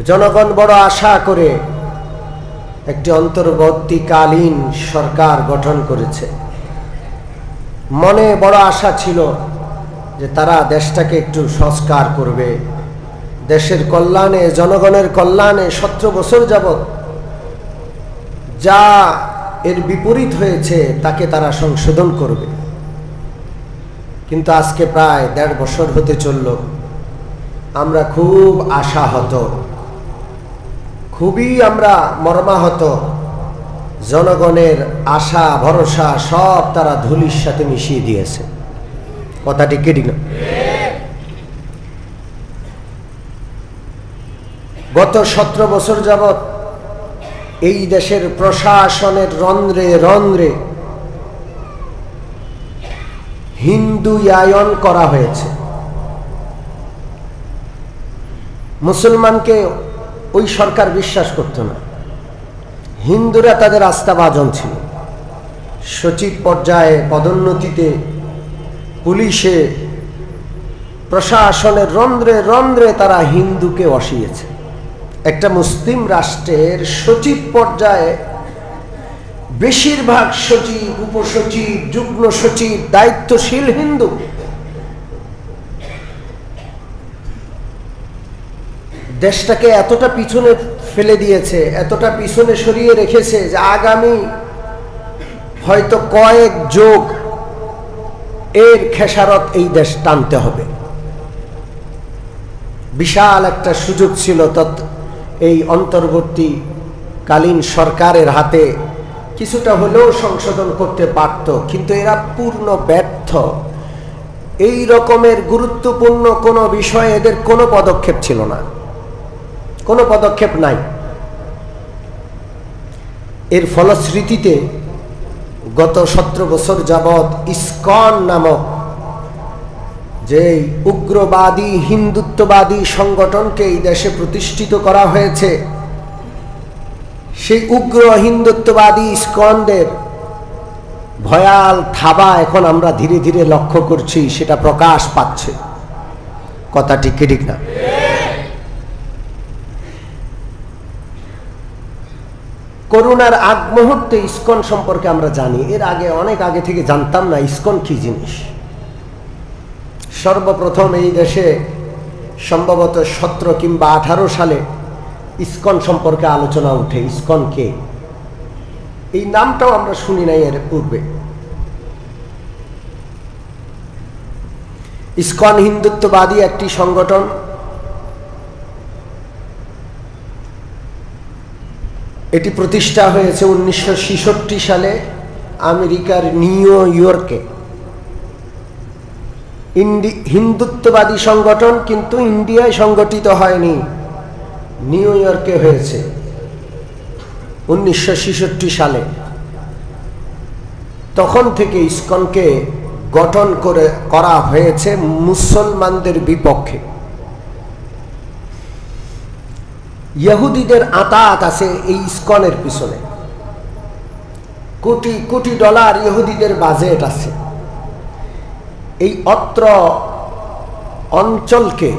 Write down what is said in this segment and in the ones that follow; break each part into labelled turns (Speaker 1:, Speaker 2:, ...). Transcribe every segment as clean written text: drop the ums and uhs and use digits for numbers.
Speaker 1: জনগণ বড় আশা করে একটি অন্তর্বর্তীকালীন সরকার গঠন করেছে। মনে বড় আশা ছিল যে তারা দেশটাকে একটু সংস্কার করবে, দেশের কল্যাণে, জনগণের কল্যাণে 17 বছর যাবৎ যা এর বিপরীত হয়েছে তাকে তারা সংশোধন করবে। কিন্তু আজকে প্রায় 1.5 বছর হতে চলল, আমরা খুব আশাহত, খুবই আমরা মর্মাহত। জনগণের আশা ভরসা সব তারা ধুলির সাথে মিশিয়ে দিয়েছে। কথাটি কেটে না? গত 17 বছর যাবৎ এই দেশের প্রশাসনের রন্ধ্রে রন্ধ্রে হিন্দুয়ায়ন করা হয়েছে। মুসলমানকে ওই সরকার বিশ্বাস করত না, হিন্দুরা তাদের আস্থাভাজন ছিল। সচিব পর্যায়ে, পদোন্নতিতে, পুলিশে, প্রশাসনের রন্ধ্রে রন্ধ্রে তারা হিন্দুকে বসিয়েছে। একটা মুসলিম রাষ্ট্রের সচিব পর্যায়ে বেশিরভাগ সচিব, উপসচিব, যুগ্ম সচিব দায়িত্বশীল হিন্দু। দেশটাকে এতটা পিছনে ফেলে দিয়েছে, এতটা পিছনে সরিয়ে রেখেছে যে আগামী হয়তো কয়েক যুগ এর খেসারত এই দেশ টানতে হবে। বিশাল একটা সুযোগ ছিল এই অন্তর্বর্তীকালীন সরকারের হাতে, কিছুটা হলেও সংশোধন করতে পারত, কিন্তু এরা পূর্ণ ব্যর্থ। এই রকমের গুরুত্বপূর্ণ কোনো বিষয়ে এদের কোনো পদক্ষেপ ছিল না, কোনো পদক্ষেপ নাই। এর ফলশ্রুতিতে গত 17 বছর যাবৎ ইসকন নামক যে উগ্রবাদী হিন্দুত্ববাদী সংগঠনকে এই দেশে প্রতিষ্ঠিত করা হয়েছে, সেই উগ্র হিন্দুত্ববাদী ইসকনদের ভয়াল থাবা এখন আমরা ধীরে ধীরে লক্ষ্য করছি, সেটা প্রকাশ পাচ্ছে। কথাটি কি ঠিক না? করোনার আগ মুহূর্তে ইসকন সম্পর্কে আমরা জানি, এর আগে অনেক আগে থেকে জানতাম না ইসকন কি জিনিস। সর্বপ্রথম এই দেশে সম্ভবত 17 কিংবা 18 সালে ইসকন সম্পর্কে আলোচনা উঠে। ইসকন কে? এই নামটাও আমরা শুনি নাই এর পূর্বে। ইসকন হিন্দুত্ববাদী একটি সংগঠন। এটি প্রতিষ্ঠা হয়েছে 1966 সালে আমেরিকার নিউ ইয়র্কে। হিন্দুত্ববাদী সংগঠন, কিন্তু ইন্ডিয়ায় সংগঠিত হয়নি, নিউ ইয়র্কে হয়েছে 1966 সালে। তখন থেকে ইসকনকে গঠন করা হয়েছে মুসলমানদের বিপক্ষে। ইহুদিদের আতাত আছে এই ইসকনের পিছনে, কোটি কোটি ডলার ইহুদিদের বাজেট আছে। এই অত্র অঞ্চলকে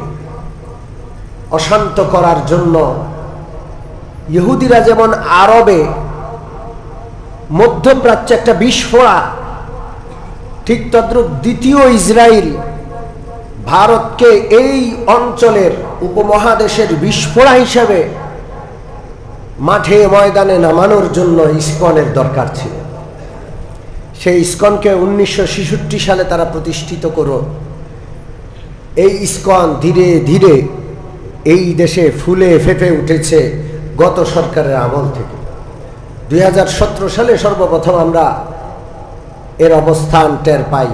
Speaker 1: অশান্ত করার জন্য ইহুদিরা যেমন আরবে মধ্যপ্রাচ্যে একটা বিস্ফোরা, ঠিক তদ্রুপ দ্বিতীয় ইসরায়েল ভারতকে এই অঞ্চলের উপমহাদেশের বিস্ফোরা হিসাবে মাঠে ময়দানে নামানোর জন্য ইসকনের দরকার ছিল। সেই ইসকনকে 1966 সালে তারা প্রতিষ্ঠিত করো। এই ইসকন ধীরে ধীরে এই দেশে ফুলে ফেঁপে উঠেছে গত সরকারের আমল থেকে। 2017 সালে সর্বপ্রথম আমরা এর অবস্থান টের পাই।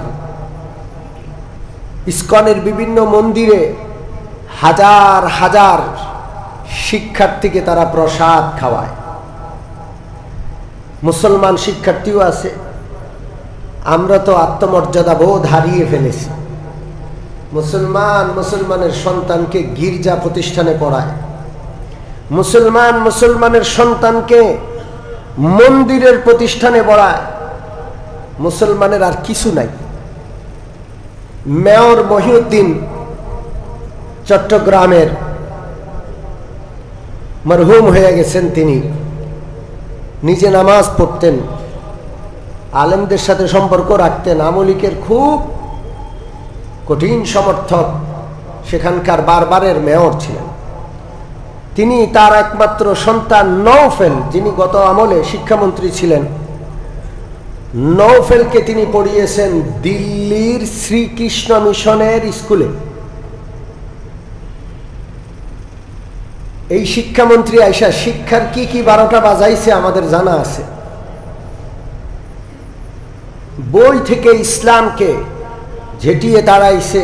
Speaker 1: ইসকনের বিভিন্ন মন্দিরে হাজার হাজার শিক্ষার্থীকে তারা প্রসাদ খাওয়ায়। মুসলমান শিক্ষার্থীও আছে। আমরা তো আত্মমর্যাদা বোধ হারিয়ে ফেলেছি। মুসলমানের সন্তানকে গির্জা প্রতিষ্ঠানে পড়ায়, মুসলমানের সন্তানকে মন্দিরের প্রতিষ্ঠানে পড়ায়। মুসলমানের আর কিছু নাই। মেয়র মহিউদ্দিন চট্টগ্রামের মরহুম হয়ে গেছেন। তিনি নিজে নামাজ পড়তেন, আলেমদের সাথে সম্পর্ক রাখতেন, আমলিকের খুব কঠিন সমর্থক, সেখানকার বারবারের মেয়র ছিলেন তিনি। তার একমাত্র সন্তান নওফেল, যিনি গত আমলে শিক্ষামন্ত্রী ছিলেন, নওফেলকে তিনি পড়িয়েছেন দিল্লির শ্রীকৃষ্ণ মিশনের স্কুলে। এই শিক্ষামন্ত্রী আইসা শিক্ষার কি কি 12টা বাজাইছে আমাদের জানা আছে। বই থেকে ইসলামকে ঝেঁটিয়ে তাড়াইছে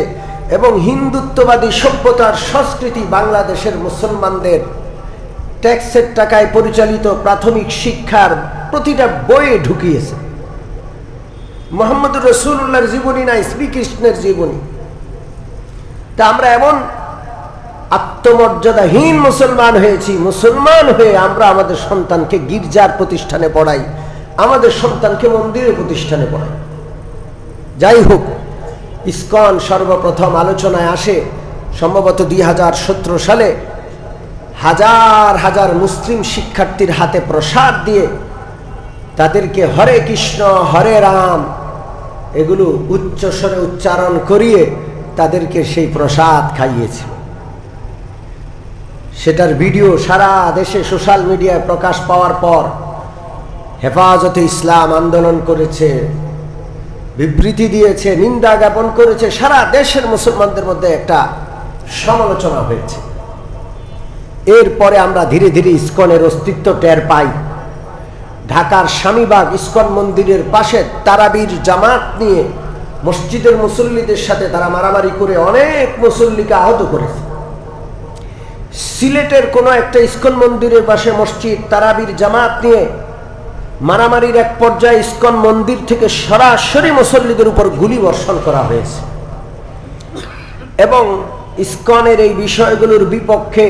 Speaker 1: এবং হিন্দুত্ববাদী সভ্যতার সংস্কৃতি বাংলাদেশের মুসলমানদের ট্যাক্সের টাকায় পরিচালিত প্রাথমিক শিক্ষার প্রতিটা বইয়ে ঢুকিয়েছে। মুহাম্মদুর রাসূলুল্লাহর জীবনী নাই, শ্রীকৃষ্ণের জীবনী। তা আমরা এমন আত্মমর্যাদাহীন মুসলমান হয়েছি, মুসলমান হয়ে আমরা আমাদের সন্তানকে গির্জার প্রতিষ্ঠানে পড়াই, আমাদের সন্তানকে মন্দিরের প্রতিষ্ঠানে পড়াই। যাই হোক, ইসকন সর্বপ্রথম আলোচনায় আসে সম্ভবত 2017 সালে হাজার হাজার মুসলিম শিক্ষার্থীর হাতে প্রসাদ দিয়ে তাদেরকে হরে কৃষ্ণ হরে রাম এগুলো উচ্চস্বরে উচ্চারণ করিয়ে তাদেরকে সেই প্রসাদ খাইয়েছিল। সেটার ভিডিও সারা দেশে সোশ্যাল মিডিয়ায় প্রকাশ পাওয়ার পর হেফাজতে ইসলাম আন্দোলন করেছে, বিবৃতি দিয়েছে, নিন্দা জ্ঞাপন করেছে। সারা দেশের মুসলমানদের মধ্যে একটা সমালোচনা হয়েছে। এরপরে আমরা ধীরে ধীরে ইসকনের অস্তিত্ব টের পাই। ঢাকার স্বামীবাগ ইসকন মন্দিরের পাশে তারাবির জামাত নিয়ে মসজিদের মুসল্লিদের সাথে তারা মারামারি করে অনেক মুসল্লিকে আহত করেছে। সিলেটের কোনো একটা ইসকন মন্দিরের পাশে মসজিদ, তারাবির জামাত নিয়ে মারামারির এক পর্যায়ে ইসকন মন্দির থেকে সরাসরি মুসল্লিদের উপর গুলি বর্ষণ করা হয়েছে। এবং ইসকনের এই বিষয়গুলোর বিপক্ষে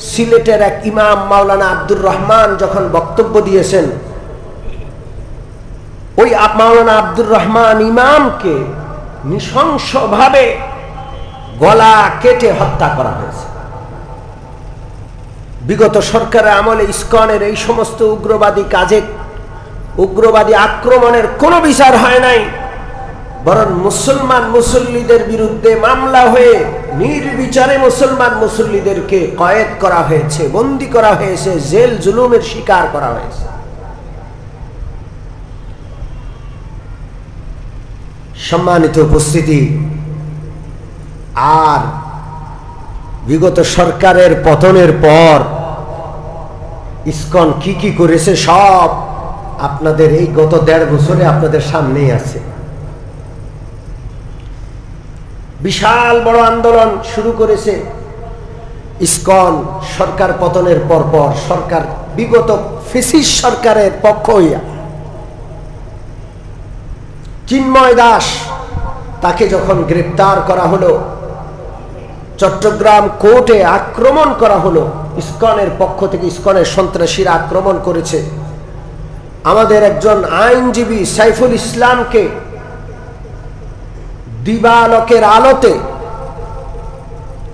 Speaker 1: সিলেটের এক ইমাম মাওলানা আব্দুর রহমান যখন বক্তব্য দিয়েছেন, ওই মাওলানা আব্দুর রহমান ইমামকে নৃশংসভাবে গলা কেটে হত্যা করা হয়েছে। বিগত সরকারের আমলে ইসকনের এই সমস্ত উগ্রবাদী কাজে, উগ্রবাদী আক্রমণের কোনো বিচার হয় নাই, বরং মুসলমান মুসল্লিদের বিরুদ্ধে মামলা হয়ে নির্বিচারে মুসলমান মুসল্লিদেরকে কয়েদ করা হয়েছে, বন্দী করা হয়েছে, জেল জুলুমের শিকার করা হয়েছে। সম্মানিত উপস্থিতি, আর বিগত সরকারের পতনের পর ইসকন কি কি করেছে সব আপনাদের এই গত 1.5 বছরে আপনাদের সামনেই আছে। বিশাল বড় আন্দোলন শুরু করেছে ইসকন সরকার পতনের পর সরকার বিগত ফ্যাসিস্ট সরকারের পক্ষ হইয়া। চিন্ময় দাস, তাকে যখন গ্রেপ্তার করা হলো, চট্টগ্রাম কোর্টে আক্রমণ করা হলো, ইসকনের পক্ষ থেকে ইসকনের সন্ত্রাসীরা আক্রমণ করেছে। আমাদের একজন আইনজীবী সাইফুল ইসলামকে দিবালোকের আলোতে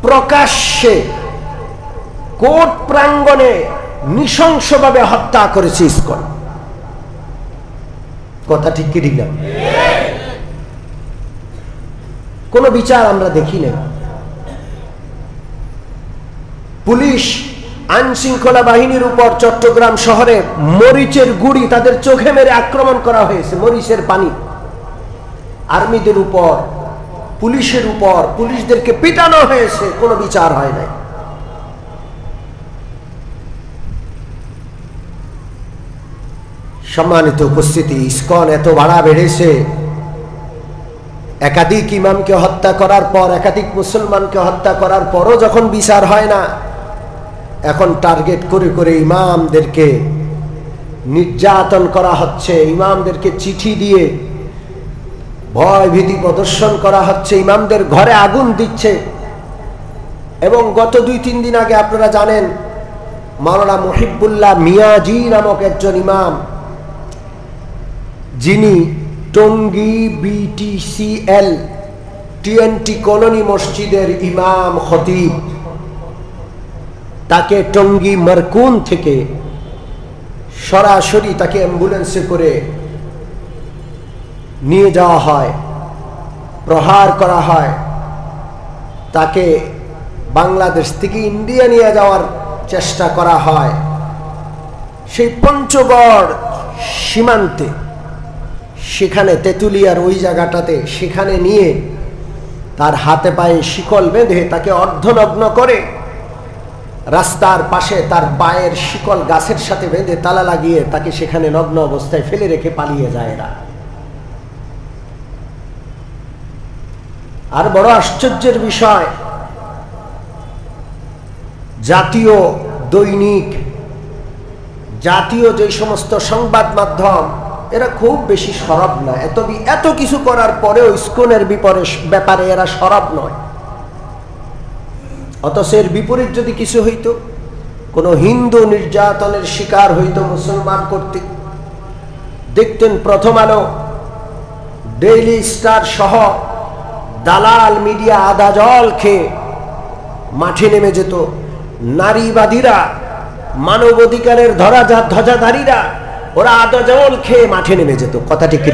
Speaker 1: প্রকাশ্যে কোর্ট প্রাঙ্গণে নৃশংসভাবে হত্যা করেছে ইসকন। কথা ঠিক কি ঠিক না? কোনো বিচার আমরা দেখি না। পুলিশ আইন শৃঙ্খলা বাহিনীর উপর চট্টগ্রাম শহরে মরিচের গুড়ি তাদের চোখে মেরে আক্রমণ করা হয়েছে, মরিচের পানি। আর্মিদের উপর, পুলিশের উপর, পুলিশদেরকে পিটানো হয়েছে, কোনো বিচার হয় নাই। সম্মানিত উপস্থিতি, ইসকন এত ভাড়া বেড়েছে, একাধিক ইমামকে হত্যা করার পর, একাধিক মুসলমানকে হত্যা করার পরও যখন বিচার হয় না, এখন টার্গেট করে করে ইমামদেরকে নির্যাতন করা হচ্ছে, ইমামদেরকে চিঠি দিয়ে ভয় ভীতি প্রদর্শন করা হচ্ছে, ইমামদের ঘরে আগুন দিচ্ছে। এবং গত 2-3 দিন আগে আপনারা জানেন, মাওলানা মুহিবুল্লাহ মিয়াজি নামক একজন ইমাম, যিনি টঙ্গী BTCL TNT কলোনি মসজিদের ইমাম খতিব, তাকে টঙ্গী মারকুন থেকে সরাসরি তাকে অ্যাম্বুলেন্সে করে নিয়ে যাওয়া হয়, প্রহার করা হয়। তাকে বাংলাদেশ থেকে ইন্ডিয়া নিয়ে যাওয়ার চেষ্টা করা হয়। সেই পঞ্চগড় সীমান্তে, সেখানে তেঁতুলিয়ার ওই জায়গাটাতে, সেখানে নিয়ে তার হাতে পায়ে শিকল বেঁধে তাকে অর্ধনগ্ন করে রাস্তার পাশে তার পায়ের শিকল গাছের সাথে বেঁধে তালা লাগিয়ে তাকে সেখানে নগ্ন অবস্থায় ফেলে রেখে পালিয়ে যায় এরা। আর বড় আশ্চর্যের বিষয়, জাতীয় দৈনিক, জাতীয় যে সমস্ত সংবাদ মাধ্যম, এরা খুব বেশি সরব না। এত কিছু করার পরেও ইসকনের ব্যাপারে এরা সরব নয়। অথচ এর বিপরীত যদি কিছু হইতো, কোনো হিন্দু নির্যাতনের শিকার হইতো মুসলমান কর্তৃক, দেখতেন প্রথম আলো, ডেইলি স্টার সহ দালাল মিডিয়া আদা জল খেয়ে মাঠে নেমে যেত। নারীবাদীরা, মানবাধিকারের ধ্বজাধারীরা, ওরা আদা জল খেয়ে মাঠে নেমে যেত। কথা ঠিক কি?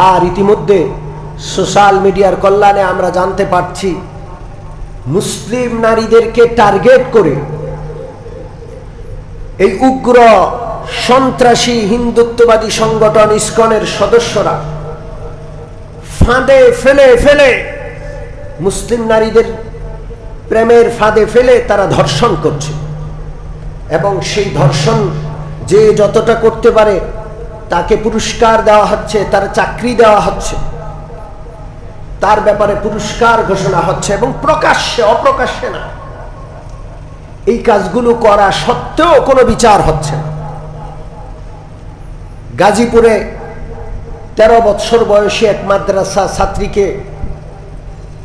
Speaker 1: আর ইতিমধ্যে সোশ্যাল মিডিয়ার কল্যাণে আমরা জানতে পারছি, মুসলিম নারীদেরকে টার্গেট করে এই উগ্র সন্ত্রাসী হিন্দুত্ববাদী সংগঠন ইসকনের সদস্যরা ফাঁদে ফেলে মুসলিম নারীদের প্রেমের ফাঁদে ফেলে তারা ধর্ষণ করছে। এবং সেই ধর্ষণ যে যতটা করতে পারে তাকে পুরস্কার দেওয়া হচ্ছে, তার চাকরি দেওয়া হচ্ছে, তার ব্যাপারে পুরস্কার ঘোষণা হচ্ছে, এবং প্রকাশ্যে অপ্রকাশ্যে না। এই কাজগুলো করা সত্ত্বেও কোনো বিচার হচ্ছে না। গাজীপুরে 13 বছর বয়সী এক মাদ্রাসা ছাত্রীকে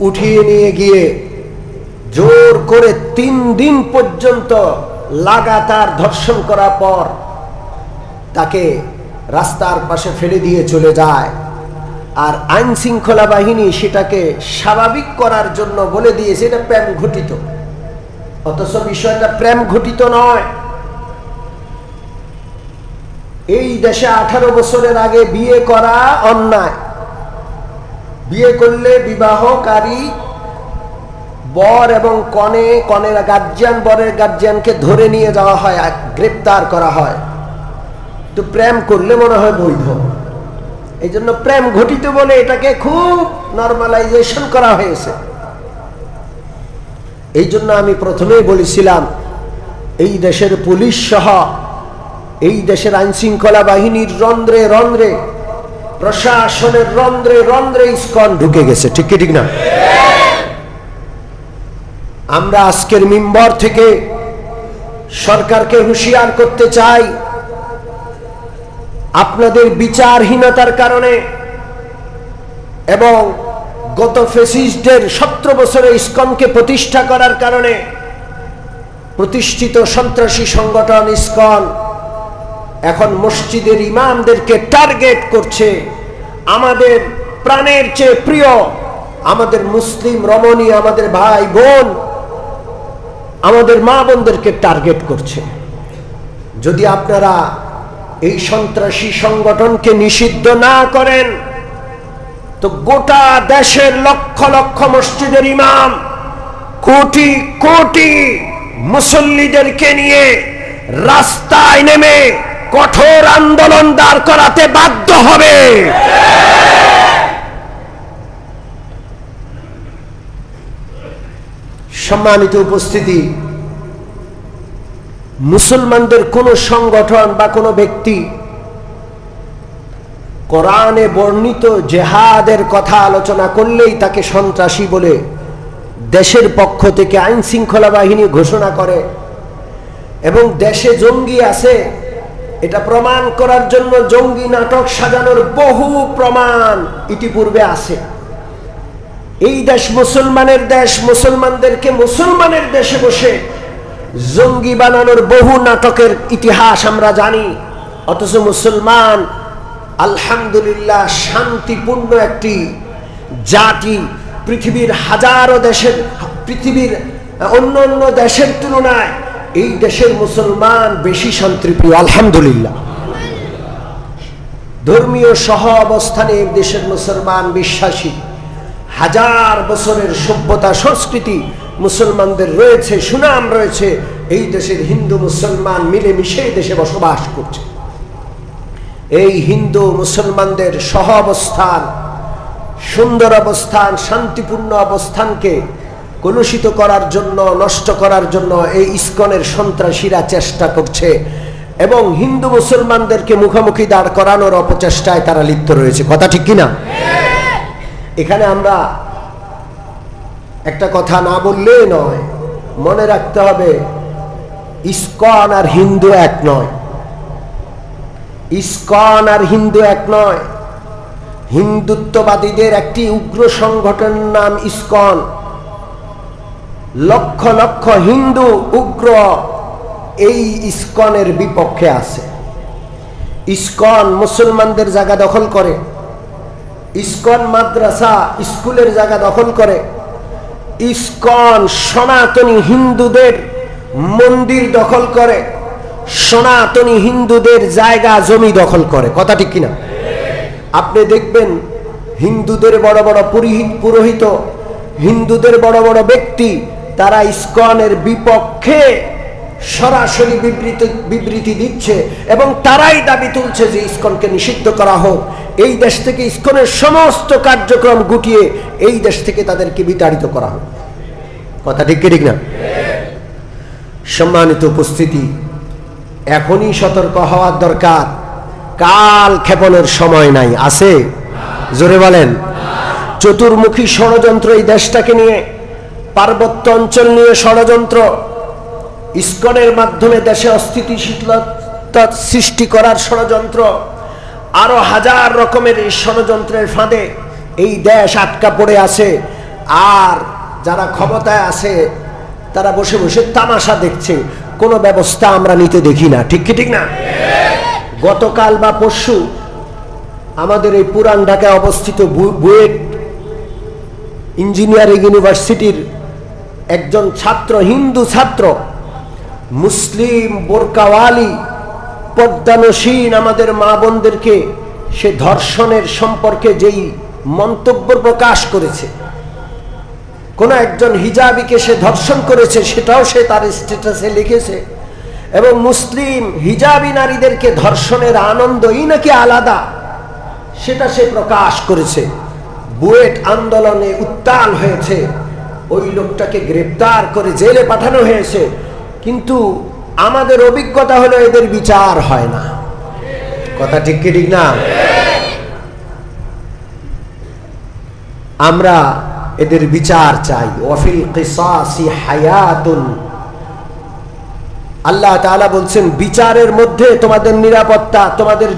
Speaker 1: উঠিয়ে নিয়ে গিয়ে জোর করে 3 দিন পর্যন্ত লাগাতার ধর্ষণ করার পর তাকে রাস্তার পাশে ফেলে দিয়ে চলে যায়। আর আইন শৃঙ্খলা বাহিনী সেটাকে স্বাভাবিক করার জন্য বলে দিয়েছে এটা প্রেম ঘটিত। অথচ বিষয়টা প্রেম ঘটিত নয়। এই দেশে 18 বছরের আগে বিয়ে করা অন্যায়। বিয়ে করলে বিবাহকারী বর এবং কনের গার্জিয়ান, বরের গার্জিয়ানকে ধরে নিয়ে যাওয়া হয়, গ্রেপ্তার করা হয়। তো প্রেম করলে মনে হয় বৈধ। এই জন্য প্রেম ঘটিত বলে এটাকে খুব নরমালাইজেশন করা হয়েছে। এই জন্য আমি প্রথমেই বলেছিলাম, এই দেশের পুলিশ সহ এই দেশের আইন শৃঙ্খলা বাহিনীর রন্ধ্রে রন্ধ্রে, প্রশাসনের রন্ধ্রে রন্ধ্রে ইসকন ঢুকে গেছে। ঠিক কি ঠিক না? আমরা আজকের মিম্বর থেকে সরকারকে হুঁশিয়ার করতে চাই, আপনাদের বিচারহীনতার কারণে এবং গত ফ্যাসিস্টদের 17 বছরে ইসকনকে প্রতিষ্ঠা করার কারণে প্রতিষ্ঠিত সন্ত্রাসী সংগঠন ইসকন এখন মসজিদের ইমামদেরকে টার্গেট করছে। আমাদের প্রাণের চেয়ে প্রিয় আমাদের মুসলিম রমণী, আমাদের ভাই বোন, আমাদের মা বোনদেরকে টার্গেট করছে। যদি আপনারা এই সন্ত্রাসী সংগঠনকে নিষিদ্ধ না করেন, তো গোটা দেশের লক্ষ লক্ষ মসজিদের ইমাম কোটি কোটি মুসল্লিদেরকে নিয়ে রাস্তায় নেমে কঠোর আন্দোলন দাঁড় করাতে বাধ্য হবে। সম্মানিত উপস্থিতি, মুসলমানদের কোন সংগঠন বা কোনো ব্যক্তি কোরআনে বর্ণিত জেহাদের কথা আলোচনা করলেই তাকে সন্ত্রাসী বলে দেশের পক্ষ থেকে আইন শৃঙ্খলা বাহিনী ঘোষণা করে। এবং দেশে জঙ্গি আছে এটা প্রমাণ করার জন্য জঙ্গি নাটক সাজানোর বহু প্রমাণ ইতিপূর্বে আছে। এই দেশ মুসলমানের দেশ, মুসলমানদেরকে মুসলমানের দেশে বসে জঙ্গি বানানোর বহু নাটকের ইতিহাস আমরা জানি। অথচ মুসলমান আলহামদুলিল্লাহ শান্তিপূর্ণ একটি জাতি। পৃথিবীর হাজারো দেশের, পৃথিবীর অন্য অন্য দেশের তুলনায় এই দেশের মুসলমান বেশি শান্তিপ্রিয়, আলহামদুলিল্লাহ। ধর্মীয় সহ অবস্থানে এই দেশের মুসলমান বিশ্বাসী। হাজার বছরের সভ্যতা সংস্কৃতি মুসলমানদের রয়েছে, সুনাম রয়েছে। এই দেশের হিন্দু মুসলমান মিলেমিশে এই দেশে বসবাস করছে। এই হিন্দু মুসলমানদের সহ অবস্থান, সুন্দর অবস্থান, শান্তিপূর্ণ অবস্থানকে কলুষিত করার জন্য, নষ্ট করার জন্য এই ইসকনের সন্ত্রাসীরা চেষ্টা করছে এবং হিন্দু মুসলমানদেরকে মুখোমুখি দাঁড় করানোর অপচেষ্টায় তারা লিপ্ত রয়েছে। কথা ঠিক কিনা? এখানে আমরা একটা কথা না বললেই নয়, মনে রাখতে হবে ইসকন আর হিন্দু এক নয়। ইসকন আর হিন্দু এক নয়। হিন্দুত্ববাদীদের একটি উগ্র সংগঠনের নাম ইসকন। লক্ষ লক্ষ হিন্দু উগ্র এই ইসকনের বিপক্ষে আছে। ইসকন মুসলমানদের জায়গা দখল করে, ইসকন মাদ্রাসা স্কুলের জায়গা দখল করে, ইসকন সনাতনী হিন্দুদের মন্দির দখল করে, সনাতনী হিন্দুদের জায়গা জমি দখল করে। কথা ঠিক কিনা? আপনি দেখবেন হিন্দুদের বড় বড় পুরোহিত, হিন্দুদের বড় বড় ব্যক্তি, তারা ইসকনের বিপক্ষে সরাসরি বিবৃতি দিচ্ছে এবং তারাই দাবি তুলছে যে ইসকনকে নিষিদ্ধ করা হোক। এই দেশ থেকে ইসকনের সমস্ত কার্যক্রম গুটিয়ে এই দেশ থেকে তাদেরকে বিতাড়িত করা হোক। কথা ঠিক কি ঠিক না? সম্মানিত উপস্থিতি, এখনই সতর্ক হওয়ার দরকার। কাল ক্ষেপণের সময় নাই। আছে? জোরে বলেন। চতুর্মুখী ষড়যন্ত্র এই দেশটাকে নিয়ে, পার্বত্য অঞ্চল নিয়ে ষড়যন্ত্র, ইসকনের মাধ্যমে দেশে অস্থিতিশীলতা সৃষ্টি করার ষড়যন্ত্র, আরো হাজার রকমের এই ষড়যন্ত্রের ফাঁদে এই দেশ আটকা পড়ে আছে। আর যারা ক্ষমতায় আছে তারা বসে বসে তামাশা দেখছে, কোনো ব্যবস্থা আমরা নিতে দেখি না। ঠিক কি ঠিক না? গতকাল বা পরশু আমাদের এই পুরান ঢাকায় অবস্থিত বুয়েট ইঞ্জিনিয়ারিং ইউনিভার্সিটির একজন ছাত্র, হিন্দু ছাত্র, মুসলিম বোরকাওয়ালি পর্দানসীন আমাদের মা বোনদেরকে সে ধর্ষণের সম্পর্কে যেই মন্তব্য প্রকাশ করেছে, কোন একজন হিজাবিকে সে ধর্ষণ করেছে সেটাও সে তার স্ট্যাটাসে লিখেছে এবং মুসলিম হিজাবি নারীদেরকে ধর্ষণের আনন্দই নাকি আলাদা সেটা সে প্রকাশ করেছে। বুয়েট আন্দোলনে উত্তাল হয়েছে, ওই লোকটাকে গ্রেপ্তার করে জেলে পাঠানো হয়েছে। কিন্তু আমাদের অভিজ্ঞতা হলো এদের বিচার হয় না। কথা ঠিক কি ঠিক না? আমরা এদের বিচার চাই। ওয়াফিল কিসাসি হায়াতুন, আল্লাহ তাআলা বলছেন বিচারের মধ্যে তোমাদের নিরাপত্তা, তোমাদের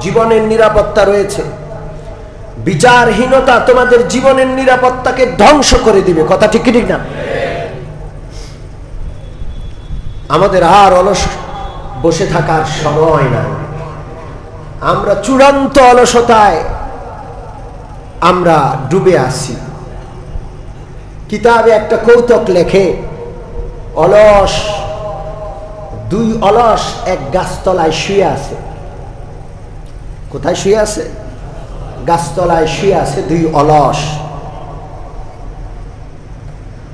Speaker 1: জীবনের নিরাপত্তা রয়েছে। বিচারহীনতা তোমাদের জীবনের নিরাপত্তাকে ধ্বংস করে দিবে। কথা ঠিক কি ঠিক না? আমাদের আর অলস বসে থাকার সময় নাই। আমরা চূড়ান্ত অলসতায় আমরা ডুবে আছি। কিতাবে একটা কৌতুক লেখে, দুই অলস এক গাছতলায় শুয়ে আছে। কোথায় শুয়ে আছে? গাছতলায় শুয়ে আছে দুই অলস।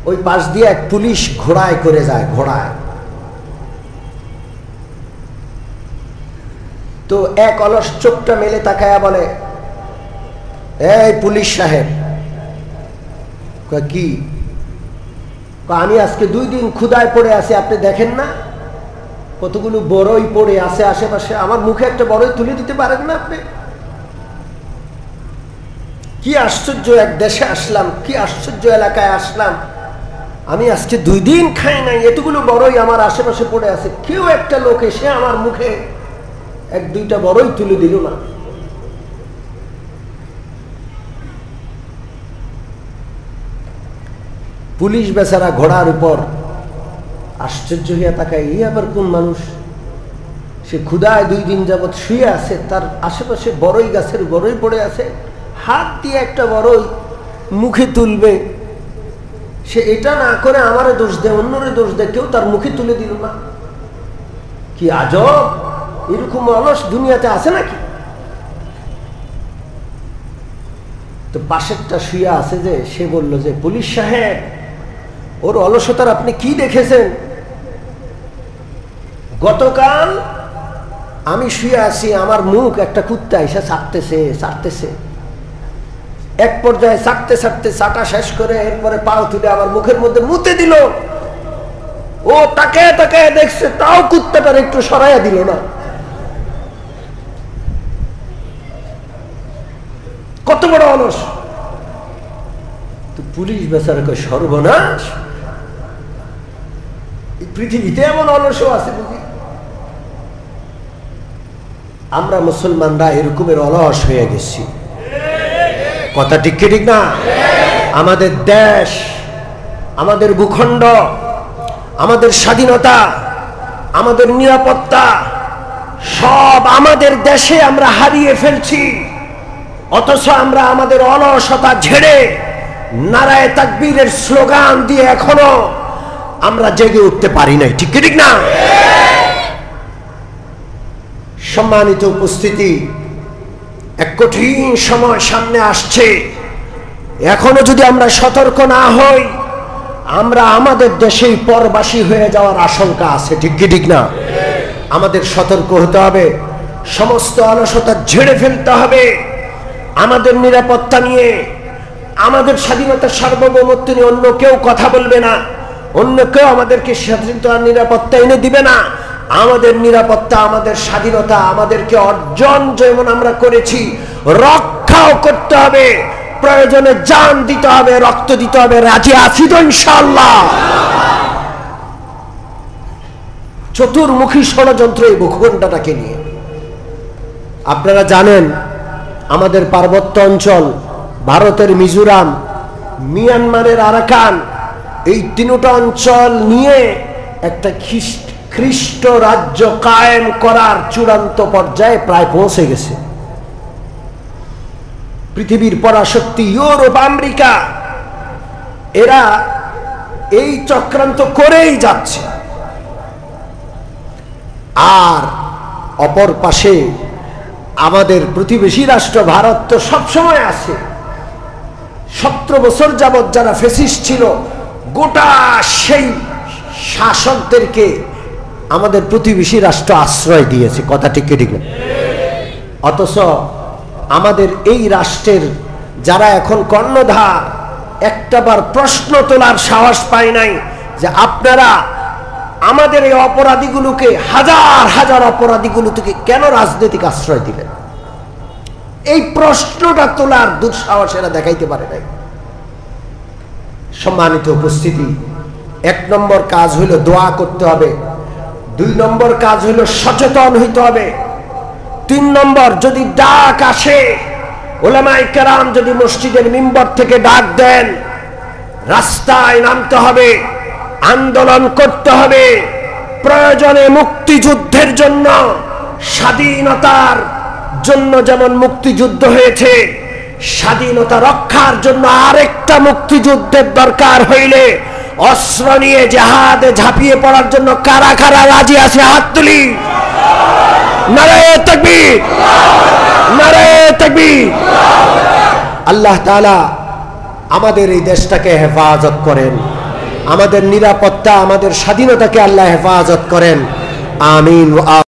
Speaker 1: ওই পাশ দিয়ে এক পুলিশ ঘোড়ায় করে যায়, ঘোড়ায়। তো এক অলস চোখটা মেলে তাকায়া বলে, এই পুলিশ সাহেব। কি? আমি আজকে 2 দিন ক্ষুধায় পড়ে আছি, আপনি দেখেন না কতগুলো বড়ই পড়ে আছে আশেপাশে, আমার মুখে একটা বড়ই তুলে দিতে পারেন না আপনি? কি আশ্চর্য এক দেশে আসলাম, কি আশ্চর্য এলাকায় আসলাম, আমি আজকে 2 দিন খাই নাই, এতগুলো বড়ই আমার আশেপাশে পড়ে আছে, কেউ একটা লোক এসে আমার মুখে 1-2টা বড়ই তুলে দিল না। পুলিশ বেচারা ঘোড়ার উপর আশ্চর্য হইয়া তাকায়, এই আবার কোন মানুষ? সে ক্ষুধায় 2 দিন যাবৎ শুয়ে আছে, তার আশেপাশে বড়ই গাছের বড়ই পড়ে আছে, হাত দিয়ে একটা বড়ই মুখে তুলবে, সে এটা না করে আমারে দোষ দেয়, অন্যরে দোষ দেয়, কেউ তার মুখে তুলে দিল না। কি আজব! এরকম অলস দুনিয়াতে আছে নাকি? তো পাশেরটা শুয়ে আছে যে, সে বলল যে পুলিশ সাহেব, ওর অলসতার আপনি কি দেখেছেন? গতকাল আমি শুয়ে আছি, আমার মুখ একটা কুত্তা এসে চাটতেছে। এক পর্যায়ে চাটতে চাটা শেষ করে এরপরে পাও তুলে আমার মুখের মধ্যে মুতে দিল। ও তাকে দেখছে, তাও কুত্তাটার একটু সরাইয়া দিল না। কত বড় অলস! তো পুলিশ বেচারা কয় সর্বনাশ, পৃথিবীতে এমন অলসও আছে বুঝি? আমরা মুসলমানরা এরকমের অলস হয়ে গেছি। কথা ঠিক ঠিক না? আমাদের দেশ, আমাদের ভূখণ্ড, আমাদের স্বাধীনতা, আমাদের নিরাপত্তা সব আমাদের দেশে আমরা হারিয়ে ফেলছি। অথচ আমরা আমাদের অলসতা ঝেড়ে নারায়ে তাকবীরের স্লোগান দিয়ে এখনো আমরা জেগে উঠতে পারি নাই। ঠিক ঠিক না? সম্মানিত উপস্থিতি, এক কঠিন সময় সামনে আসছে। এখনো যদি আমরা সতর্ক না হই, আমরা আমাদের দেশেই পরবাসী হয়ে যাওয়ার আশঙ্কা আছে। ঠিক কি ঠিক না? আমাদের সতর্ক হতে হবে, সমস্ত অলসতা ঝেড়ে ফেলতে হবে। আমাদের নিরাপত্তা নিয়ে, আমাদের স্বাধীনতার সার্বভৌমত্ব নিয়ে অন্য কেউ কথা বলবে না, অন্য কেউ আমাদেরকে স্বাধীনতার নিরাপত্তা এনে দিবে না। আমাদের নিরাপত্তা, আমাদের স্বাধীনতা আমাদেরকে অর্জন যেমন আমরা করেছি, রক্ষাও করতে হবে। প্রয়োজনে জান দিতে হবে, রক্ত দিতে হবে। রাজি আছি তো ইনশাআল্লাহ? চতুর্মুখী ষড়যন্ত্র এই ভূখণ্ডটাকে নিয়ে। আপনারা জানেন আমাদের পার্বত্য অঞ্চল, ভারতের মিজোরাম, মিয়ানমারের আরাকান, এই তিনটা অঞ্চল নিয়ে একটা খ্রিস্ট রাজ্য কায়েম করার চূড়ান্ত পর্যায়ে প্রায় পৌঁছে গেছে। পৃথিবীর পরাশক্তি ইউরোপ, আমেরিকা, এরা এই চক্রান্ত করেই যাচ্ছে। আর অপর পাশে আমাদের প্রতিবেশী রাষ্ট্র ভারত তো সবসময় আছে। 17 বছর যাবৎ যারা ফ্যাসিস্ট ছিল, গোটা সেই শাসকদেরকে আমাদের প্রতিবেশী রাষ্ট্র আশ্রয় দিয়েছে। কথা ঠিক ঠিক না? অথচ আমাদের এই রাষ্ট্রের যারা এখন কর্ণধার, একটাবার প্রশ্ন তোলার সাহস পায় নাই যে আপনারা আমাদের এই অপরাধীগুলোকে, হাজার হাজার অপরাধীগুলো থেকে কেন রাজনৈতিক আশ্রয় দিলেন? এই প্রশ্নটা তোলার দুঃসাহস এরা দেখাইতে পারে নাই। সম্মানিত উপস্থিতি, 1 নম্বর কাজ হইল দোয়া করতে হবে। 2 নম্বর কাজ হইল সচেতন হইতে হবে। 3 নম্বর, যদি ডাক আসে, উলামায়ে কেরাম যদি মসজিদের মিম্বর থেকে ডাক দেন, রাস্তায় নামতে হবে, আন্দোলন করতে হবে। প্রয়োজনে মুক্তিযুদ্ধের জন্য, স্বাধীনতার জন্য যেমন মুক্তিযুদ্ধ হয়েছে, স্বাধীনতা রক্ষার জন্য আরেকটা মুক্তিযুদ্ধের দরকার হইলে অস্ত্র নিয়ে জিহাদে ঝাঁপিয়ে পড়ার জন্য কারা কারা রাজি আছে? হাত তুলি। নারায়ে তাকবীর, নারায়ে তাকবীর। আল্লাহ তাআলা আমাদের এই দেশটাকে হেফাজত করেন, আমাদের নিরাপত্তা, আমাদের স্বাধীনতাকে আল্লাহ হেফাজত করেন। আমিন।